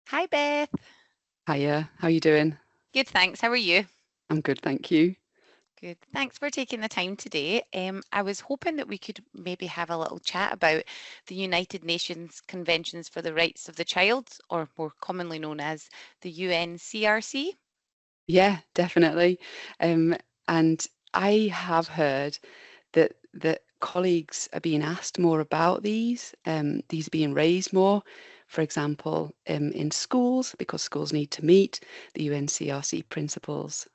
Hi Beth. Hiya, how you doing? Good, thanks. How are you? I'm good, thank you. Good. Thanks for taking the time today. I was hoping that we could maybe have a little chat about the United Nations Conventions for the Rights of the Child, or more commonly known as the UNCRC. Yeah, definitely. Um, and I have heard that colleagues are being asked more about these are being raised more. For example, in schools, because schools need to meet the UNCRC principles.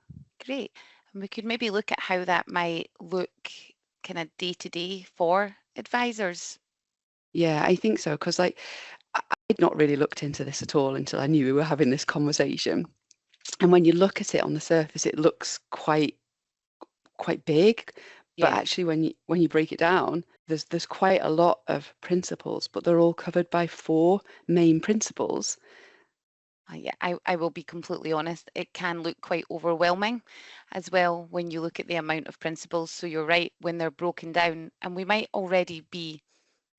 Great. And we could maybe look at how that might look kind of day to day for advisors. Yeah, I think so, because I'd not really looked into this at all until I knew we were having this conversation. And when you look at it on the surface, it looks quite big, but Yeah. actually when you break it down, there's quite a lot of principles, but they're all covered by four main principles. Yeah, I will be completely honest, it can look quite overwhelming as well when you look at the amount of principles. So you're right, when they're broken down, and we might already be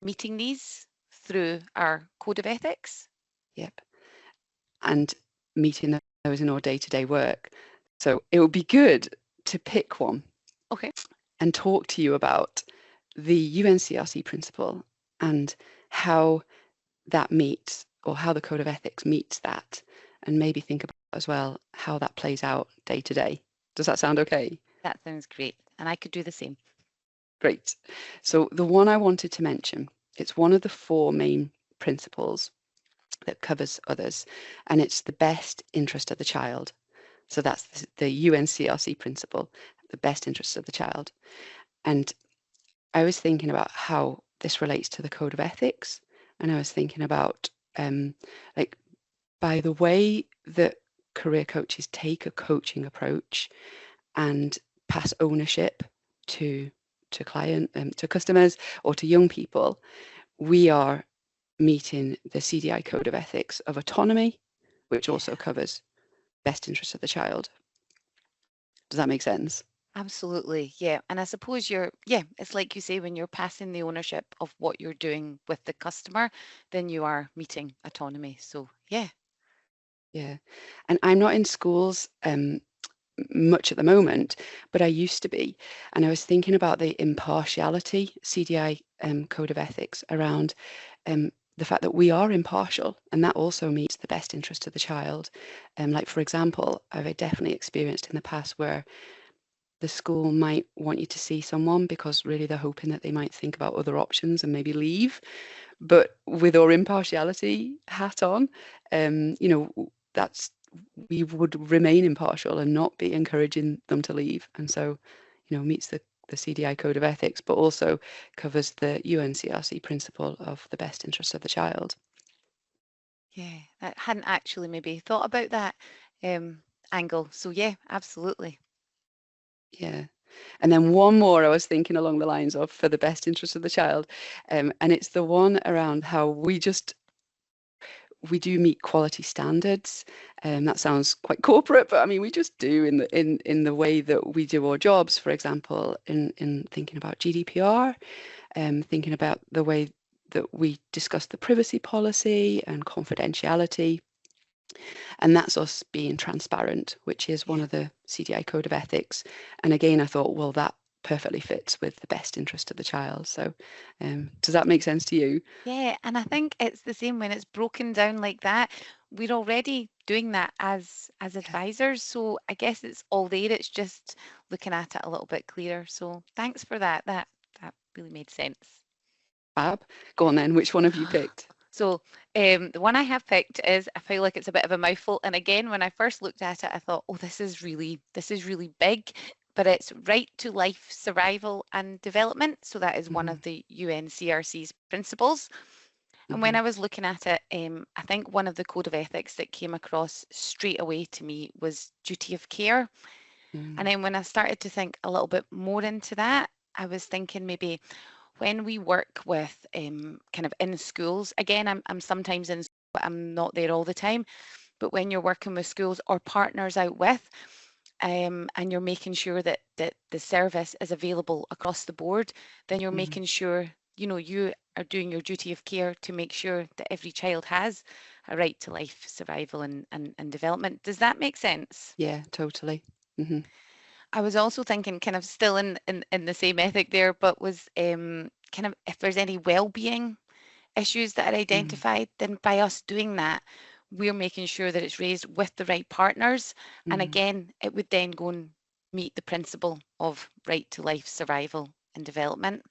meeting these through our code of ethics. Yep. And meeting those in our day-to-day work. So it would be good to pick one Okay. and talk to you about the UNCRC principle and how that meets, or how the code of ethics meets that, and maybe think about as well how that plays out day to day. Does that sound okay? That sounds great. And I could do the same. Great. So the one I wanted to mention, it's one of the four main principles that covers others, and it's the best interest of the child. So that's the UNCRC principle, the best interest of the child. And I was thinking about how this relates to the code of ethics, and I was thinking about like by the way that career coaches take a coaching approach and pass ownership to to customers or to young people, we are meeting the CDI code of ethics of autonomy, which Yeah, also covers best interest of the child. Does that make sense? absolutely. Yeah. And I suppose yeah, it's like you say, when you're passing the ownership of what you're doing with the customer, then you are meeting autonomy. So yeah. Yeah. And I'm not in schools much at the moment, but I used to be. And I was thinking about the impartiality CDI code of ethics around the fact that we are impartial, and that also meets the best interest of the child. Like, for example, I've definitely experienced in the past where the school might want you to see someone because really they're hoping that they might think about other options and maybe leave. But with our impartiality hat on, that's we would remain impartial and not be encouraging them to leave. And so, meets the CDI code of ethics, but also covers the UNCRC principle of the best interest of the child. Yeah. I hadn't actually maybe thought about that um, angle. So yeah, absolutely. Yeah. And then one more I was thinking along the lines of for the best interest of the child. And it's the one around how we do meet quality standards. That sounds quite corporate, but I mean we just do in the way that we do our jobs. For example, in thinking about GDPR, thinking about the way that we discuss the privacy policy and confidentiality, and that's us being transparent, which is one Yeah. of the CDI code of ethics. And again, I thought, well, that perfectly fits with the best interest of the child. So, does that make sense to you? Yeah, and I think it's the same when it's broken down like that. We're already doing that as Yeah. advisors, so I guess it's all there. It's just looking at it a little bit clearer. So thanks for that. That really made sense. Fab. Go on then. Which one have you picked? So the one I have picked is I feel like it's a bit of a mouthful. And again, when I first looked at it, I thought, oh, this is really big. But it's right to life survival and development. So that is one Hmm. of the UNCRC's principles. And when Hmm. I was looking at it, I think one of the code of ethics that came across straight away to me was duty of care. And Mm. then when I started to think a little bit more into that, I was thinking maybe when we work with kind of in schools, again, I'm sometimes in, but I'm not there all the time. But when you're working with schools or partners out with, and you're making sure that the service is available across the board, then you're Hmm. making sure you are doing your duty of care to make sure that every child has a right to life, survival, and development. Does that make sense? Yeah, totally. Hmm. I was also thinking, kind of still in the same ethic there, but was kind of if there's any well-being issues that are Mm, identified, then by us doing that, we're making sure that it's raised with the right partners. And mm. again, it would then go and meet the principle of right to life, survival, and development.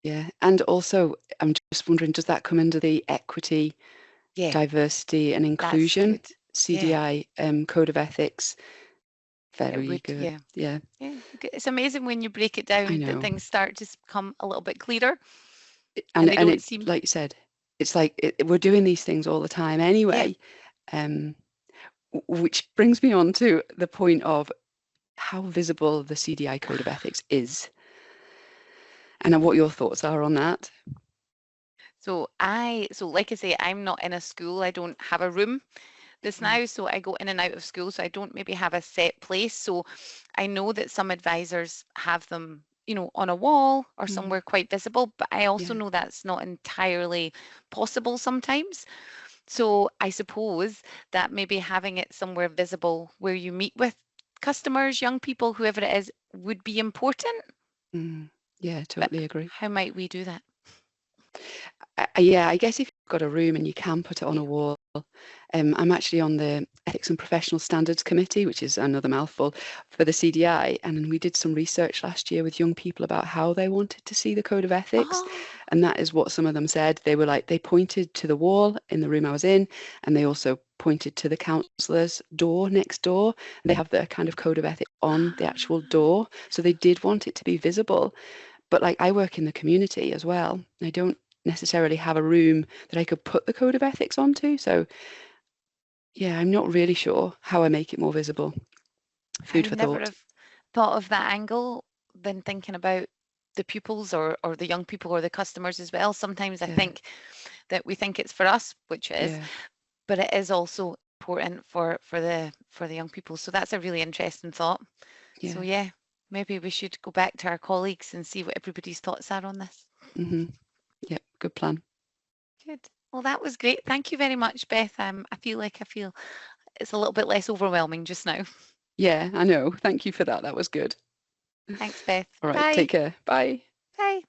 Yeah, and also I'm just wondering, does that come under the equity, Yeah, diversity and that's inclusion good. Yeah, CDI code of ethics? it Very would. good. Yeah. Yeah, Yeah, it's amazing when you break it I down that know. things start to become a little bit clearer and And they and don't it, seem, like you said, it's like we're doing these things all the time yeah. anyway. Um, which brings me on to the point of how visible the CDI code of ethics is, and what your thoughts are on that. So like I say, I'm not in a school. I don't have a room this Mm, now, so I go in and out of school, so I don't maybe have a set place. So I know that some advisors have them, on a wall or mm, somewhere quite visible, but I also yeah. know that's not entirely possible sometimes. So I suppose that maybe having it somewhere visible where you meet with customers, young people, whoever it is, would be important. Mm, yeah, But totally agree. how might we do that? Yeah, I guess if you've got a room and you can put it on Yeah. a wall, I'm actually on the Ethics and Professional Standards Committee, which is another mouthful, for the CDI. And we did some research last year with young people about how they wanted to see the code of ethics. Oh, And that is what some of them said. They were like, they pointed to the wall in the room I was in, and they also pointed to the counsellor's door next door. They have the kind of code of ethics on the actual ah, door. So they did want it to be visible. But like I work in the community as well. I don't necessarily have a room that I could put the code of ethics onto. So yeah, I'm not really sure how I make it more visible. I Food would for never thought. have thought of that angle than thinking about the pupils or the young people or the customers as well. Sometimes I Yeah, think that we think it's for us, which it is, yeah, but it is also important for the young people. So that's a really interesting thought. So yeah. yeah, maybe we should go back to our colleagues and see what everybody's thoughts are on this. Hmm. Yeah, good plan. Good. Well, that was great. Thank you very much, Beth. I feel it's a little bit less overwhelming just now. Yeah, I know. Thank you for that. That was good. Thanks, Beth. All right, Bye. take care. Bye. Bye.